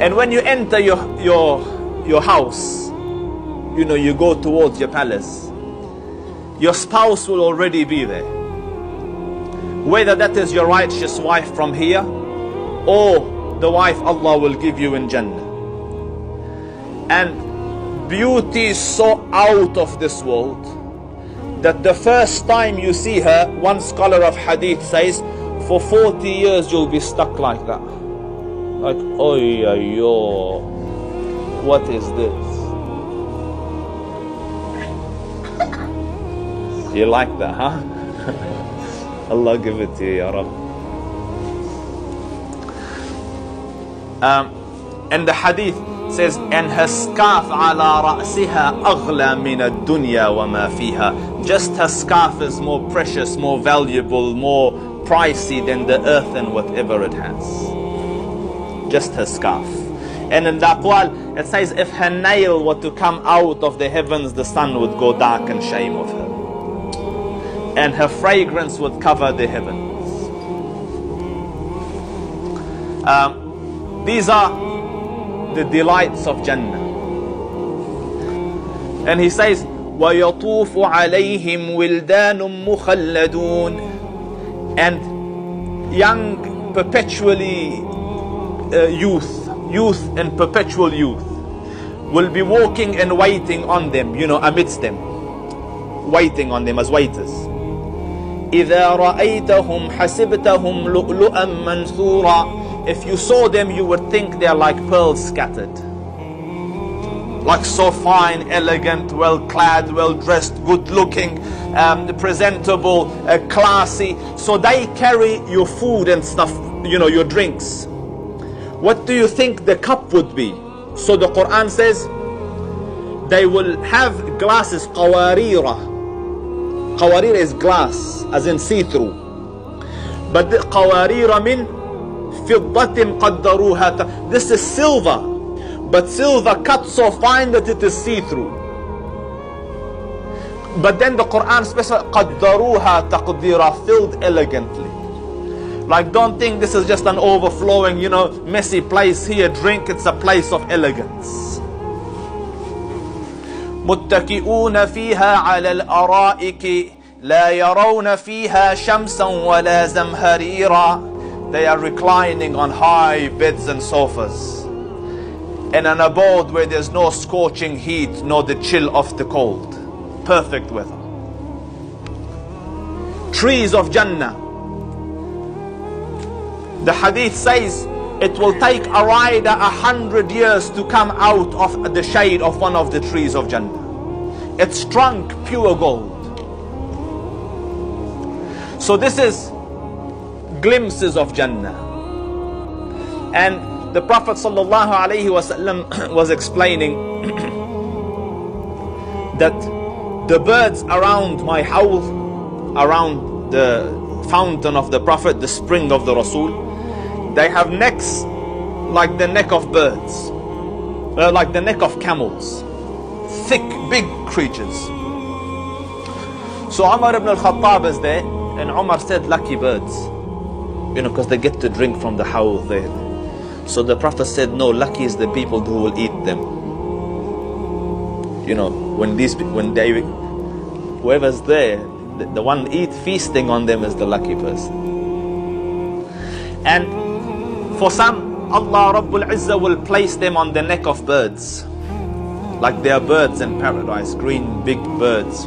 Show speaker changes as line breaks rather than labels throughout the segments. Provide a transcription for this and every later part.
And when you enter your house, you know, you go towards your palace, your spouse will already be there. Whether that is your righteous wife from here, or the wife Allah will give you in Jannah. And beauty is so out of this world that the first time you see her, one scholar of Hadith says, for 40 years you'll be stuck like that. Like, yo, what is this? You like that, huh? Allah give it to you, Ya Rabbi. And the hadith says, and her scarf ala ra'siha aghla min ad-dunya wa ma fiha. Just her scarf is more precious, more valuable, more pricey than the earth and whatever it has. Just her scarf. And in the Aqwal, it says, if her nail were to come out of the heavens, the sun would go dark in shame of her. And her fragrance would cover the heavens. These are the delights of Jannah. And he says, وَيَطُوفُ عَلَيْهِمْ وِلْدَانٌ مُخَلَّدُونَ. And young, perpetually youth and perpetual youth will be walking and waiting on them, you know, amidst them, waiting on them as waiters. إِذَا رَأَيْتَهُمْ حَسِبْتَهُمْ لُؤْلُؤًا مَنْثُورًا. If you saw them, you would think they're like pearls scattered. Like so fine, elegant, well clad, well dressed, good looking, presentable, classy. So they carry your food and stuff, you know, your drinks. What do you think the cup would be? So the Qur'an says they will have glasses, qawarira. Qawarira is glass, as in see-through. But the qawarira min fiddatin qaddaruha. This is silver, but silver cut so fine that it is see-through. But then the Qur'an specifies qaddaruha taqdira, filled elegantly. Like, don't think this is just an overflowing, you know, messy place here. Drink, it's a place of elegance. متكئون فيها على الأرائك لا يرون فيها شمسا ولا زمهريرا. They are reclining on high beds and sofas in an abode where there's no scorching heat nor the chill of the cold. Perfect weather. Trees of Jannah. The hadith says it will take a rider 100 years to come out of the shade of one of the trees of Jannah. It's trunk pure gold. So this is glimpses of Jannah. And the Prophet ﷺ was explaining that the birds around my house, around the fountain of the Prophet, the spring of the Rasul, they have necks like the neck of birds, like the neck of camels, thick, big creatures. So Umar ibn al-Khattab is there, and Umar said, lucky birds, you know, because they get to drink from the hawd there. So the Prophet said, no, lucky is the people who will eat them. You know, whoever's there, the one feasting on them is the lucky person. And for some, Allah Rabbul Izzah will place them on the neck of birds, like they are birds in paradise, green big birds.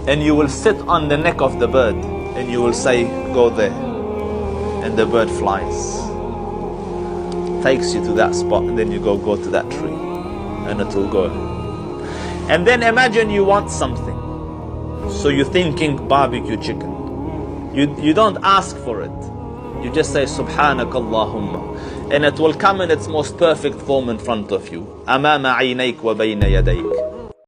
And you will sit on the neck of the bird and you will say, go there, and the bird flies, takes you to that spot, and then you go to that tree and it will go. And then imagine you want something, so you're thinking barbecue chicken. You don't ask for it, you just say Subhanak Allahumma, and it will come in its most perfect form in front of you. Amama aynayk wa bayna yadayk.